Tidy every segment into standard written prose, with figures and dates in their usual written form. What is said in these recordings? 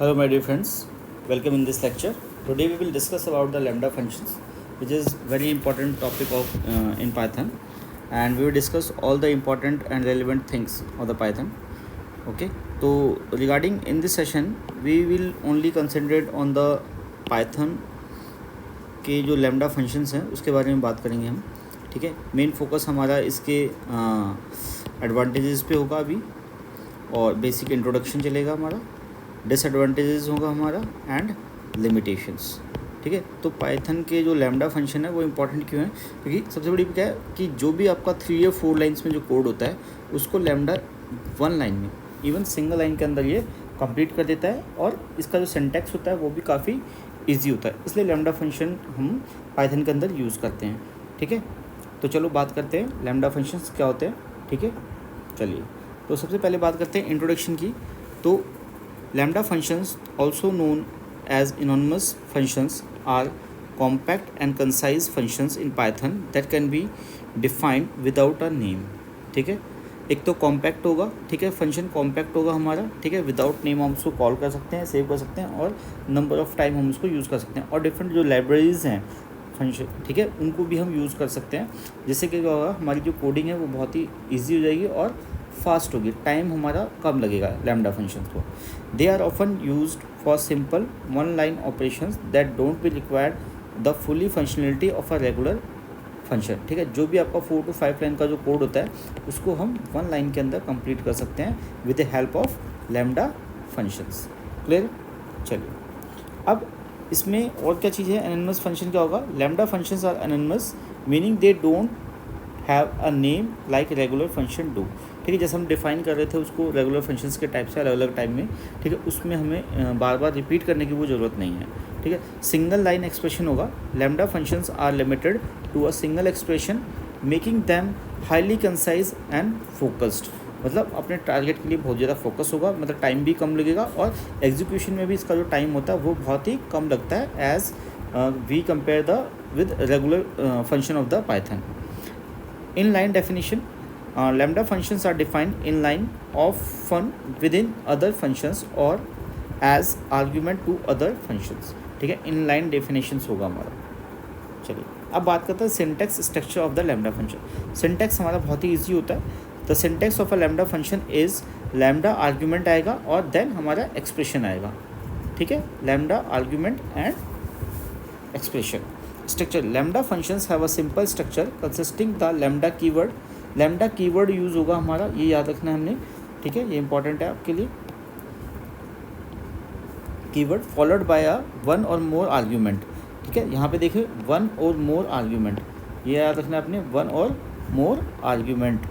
Hello my dear friends, welcome in this lecture. Today we will discuss about the lambda functions, which is very important topic of in Python, and we will discuss all the important and relevant things of the Python. Okay, so regarding in this session we will only concentrate on the Python के जो lambda functions हैं उसके बारे में बात करेंगे हम. ठीक है, मेन फोकस हमारा इसके एडवांटेजेस पे होगा अभी, और बेसिक इंट्रोडक्शन चलेगा हमारा, डिसएडवांटेजेस होगा हमारा, एंड लिमिटेशंस. ठीक है, तो पाइथन के जो लैम्डा फंक्शन है वो इंपॉर्टेंट क्यों है? क्योंकि सबसे बड़ी क्या है कि जो भी आपका 3 या 4 लाइन्स में जो कोड होता है उसको लैम्डा 1 लाइन में, इवन सिंगल लाइन के अंदर ये कंप्लीट कर देता है, और इसका जो सिंटैक्स होता है वो भी काफ़ी ईजी होता है. इसलिए लैम्डा फंक्शन हम पाइथन के अंदर यूज़ करते हैं. ठीक है, तो चलो बात करते हैं लैम्डा फंक्शंस क्या होते हैं. ठीक है, चलिए तो सबसे पहले बात करते हैं इंट्रोडक्शन की. तो lambda functions, also known as anonymous functions, are compact and concise functions in Python that can be defined without a name. ठीक है, एक तो कॉम्पैक्ट होगा. ठीक है, फंक्शन कॉम्पैक्ट होगा हमारा. ठीक है, विदाउट नेम हम उसको कॉल कर सकते हैं, सेव कर सकते हैं, और नंबर ऑफ टाइम हम उसको यूज़ कर सकते हैं. और डिफरेंट जो लाइब्रेरीज़ हैं फंक्शन, ठीक है, उनको भी हम यूज़ कर सकते हैं. जिससे कि क्या होगा, हमारी जो कोडिंग है वो बहुत ही ईजी हो जाएगी और फास्ट होगी, टाइम हमारा कम लगेगा लैम्डा फंक्शंस को. They are often used for simple 1 line operations that don't be required the fully functionality of a regular function. ठीक है, जो भी आपका 4 to 5 लाइन का जो कोड होता है उसको हम 1 लाइन के अंदर कंप्लीट कर सकते हैं with the help of lambda functions. Clear? चलिए, अब इसमें और क्या चीज़ है. एनोनिमस फंक्शन क्या होगा? Lambda functions are anonymous meaning they don't have a name like regular function do. ठीक है, जैसे हम डिफाइन कर रहे थे उसको रेगुलर फंक्शंस के टाइप से अलग अलग टाइम में. ठीक है, उसमें हमें बार बार रिपीट करने की वो ज़रूरत नहीं है. ठीक है, सिंगल लाइन एक्सप्रेशन होगा. Lambda functions are limited to a single expression making them highly concise and focused. मतलब अपने टारगेट के लिए बहुत ज़्यादा फोकस होगा, मतलब टाइम भी कम लगेगा, और एग्जीक्यूशन में भी इसका जो टाइम होता है वो बहुत ही कम लगता है as we compare the with regular function of the Python. Inline definition, lambda functions are defined inline, often within other functions or as argument to other functions. ठीक है, inline definitions होगा हमारा. चलिए, अब बात करते हैं syntax structure of the lambda function. Syntax हमारा बहुत ही ईजी होता है. The syntax of a lambda function is lambda argument आएगा और देन हमारा एक्सप्रेशन आएगा. ठीक है, lambda argument and expression. Structure, lambda functions have a simple structure consisting the lambda keyword. Lambda keyword use होगा हमारा, ये याद रखना है हमने. ठीक है, ये इंपॉर्टेंट है आपके लिए. कीवर्ड फॉलोड बाय अ 1 और मोर आर्ग्यूमेंट. ठीक है, यहाँ पे देखिए 1 और मोर आर्ग्यूमेंट, ये याद रखना है आपने. 1 और मोर आर्ग्यूमेंट,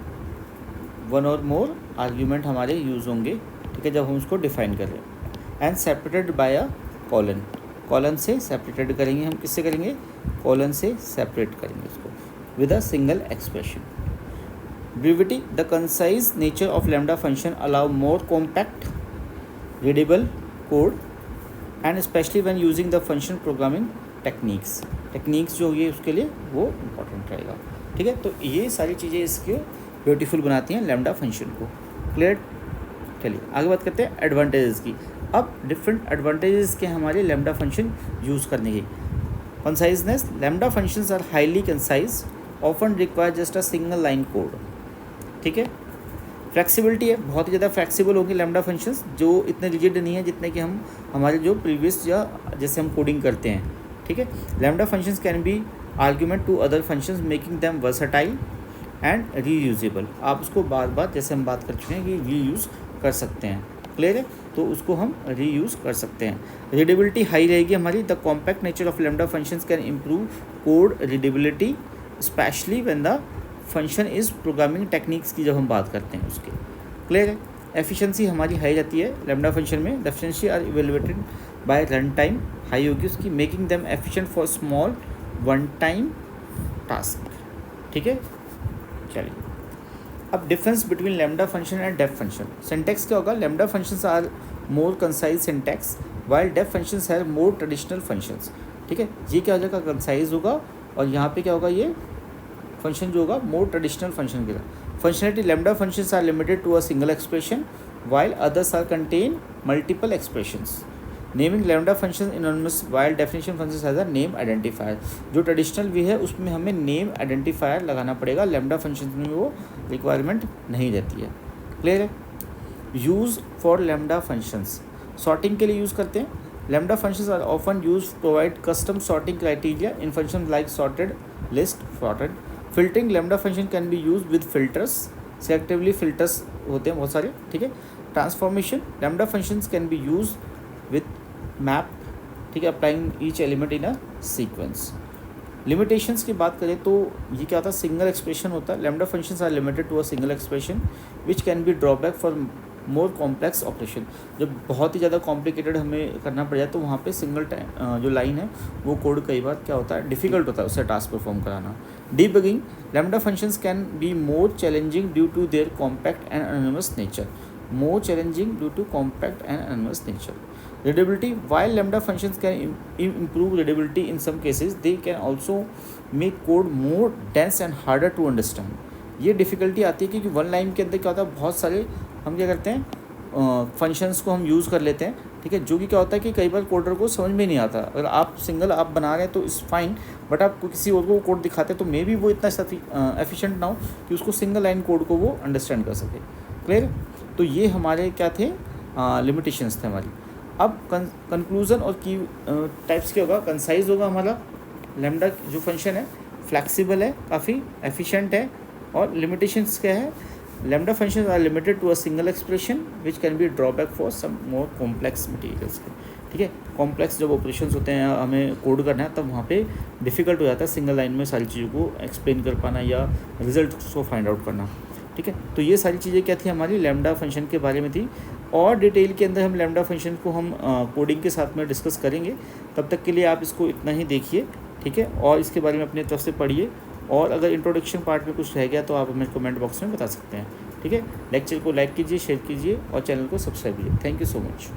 1 और मोर आर्ग्यूमेंट हमारे यूज़ होंगे. ठीक है, जब हम उसको डिफाइन कर रहे हैं. And separated by a colon. Colon से सेपरेटेड करेंगे हम. किससे करेंगे? कॉलन से सेपरेट करेंगे इसको with a single expression. Brevity, the concise nature of lambda function allow more compact readable code and especially when using the function programming techniques जो होगी उसके लिए वो इम्पोर्टेंट रहेगा. ठीक है, तो ये सारी चीज़ें इसके ब्यूटीफुल बनाती हैं लैम्डा फंक्शन को. क्लियर? चलिए आगे बात करते हैं एडवांटेजेस की. अब डिफरेंट एडवांटेजेस के हमारे लैम्डा फंक्शन यूज़ करने की. Conciseness, lambda functions are highly concise, often require just a single line code. ठीक है, फ्लेक्सिबिलिटी है, बहुत ही ज़्यादा फ्लेक्सिबल होंगे लैम्डा फंक्शंस, जो इतने रिजिड नहीं है जितने कि हम हमारे जो प्रीवियस या जैसे हम कोडिंग करते हैं. ठीक है, lambda functions can be argument to other functions making them versatile and reusable. आप उसको बार बार, जैसे हम बात कर चुके हैं, कि रीयूज़ कर सकते हैं. क्लियर है, तो उसको हम रीयूज़ कर सकते हैं. रीडेबिलिटी हाई रहेगी हमारी. The compact nature of lambda functions can improve code readability specially when the function is programming techniques की जब हम बात करते हैं उसके. क्लियर है, एफिशिएंसी हमारी हाई रहती है लैम्डा फंक्शन में. Efficiency are evaluated by run time, high होगी उसकी, making them efficient for small one time task. ठीक है, चलिए अब difference between lambda function and def function. Syntax क्या होगा? Lambda functions are more concise syntax while def functions have more traditional functions. ठीक है, ये क्या हो जाएगा? कंसाइज होगा, और यहाँ पे क्या होगा? ये फंक्शन जो होगा मोर ट्रेडिशनल फंक्शन के साथ. Functionality, lambda functions are limited to a single expression while others are contain multiple expressions. Naming lambda function anonymous while definition function has a name identifier. जो ट्रेडिशनल वे है उसमें हमें name identifier लगाना पड़ेगा, lambda function में वो requirement नहीं रहती है। क्लियर है? Use for lambda functions, sorting के लिए यूज़ करते हैं। Lambda functions are often use provide custom sorting criteria in function like sorted list, sorted filtering. Lambda function can be use with filters, selectively filters होते हैं बहुत सारे, ठीक है। Transformation, lambda functions can be use with map, ठीक है, applying each element in a sequence. Limitations की बात करें तो ये क्या होता है, सिंगल एक्सप्रेशन होता है। Lambda functions are limited to a single expression which can be drawback for more complex operation. जब बहुत ही ज़्यादा कॉम्प्लिकेटेड हमें करना पड़ जाए तो वहाँ पे सिंगल जो लाइन है वो कोड कई बार क्या होता है, डिफ़िकल्ट होता है उससे टास्क परफॉर्म कराना। Debugging, lambda functions can be more challenging due to their compact and anonymous nature, more challenging due to compact and anonymous nature. Readability, while lambda functions can improve readability in some cases, they can also make code more dense and harder to understand. ये difficulty आती है क्योंकि one line के अंदर क्या होता है, बहुत सारे हम क्या करते हैं फंक्शंस को हम यूज़ कर लेते हैं, ठीक है, जो कि क्या होता है कि कई बार कोडर को समझ में नहीं आता। अगर आप सिंगल आप बना रहे हैं तो इज़ फाइन, बट आप किसी और को कोड दिखाते हैं तो मे बी वो इतना एफिशिएंट ना हो कि उसको सिंगल लाइन कोड को वो अंडरस्टैंड कर सके। क्लियर? तो ये हमारे क्या थे, लिमिटेशंस थे हमारी। अब कंक्लूज़न और की टाइप्स क्या होगा, कंसाइज होगा हमारा। लैम्डा जो फंक्शन है फ्लैक्सिबल है, काफ़ी एफिशिएंट है। और लिमिटेशंस क्या है, lambda function are limited to a single expression which can be drawback for some more complex materials. ठीक है, कॉम्प्लेक्स जब ऑपरेशंस होते हैं हमें कोड करना है तब वहाँ पे डिफ़िकल्ट हो जाता है सिंगल लाइन में सारी चीज़ों को एक्सप्लेन कर पाना या रिजल्ट को फाइंड आउट करना। ठीक है, तो ये सारी चीज़ें क्या थी हमारी लैम्डा फंक्शन के बारे में थी। और डिटेल के अंदर हम लैम्डा फंक्शन को हम कोडिंग के साथ में डिस्कस करेंगे। तब तक के लिए आप इसको इतना ही देखिए, ठीक है, और इसके बारे में अपनी तरफ से पढ़िए। और अगर इंट्रोडक्शन पार्ट में कुछ रह गया तो आप हमें कमेंट बॉक्स में बता सकते हैं। ठीक है, लेक्चर को लाइक कीजिए, शेयर कीजिए और चैनल को सब्सक्राइब कीजिए। Thank you so much.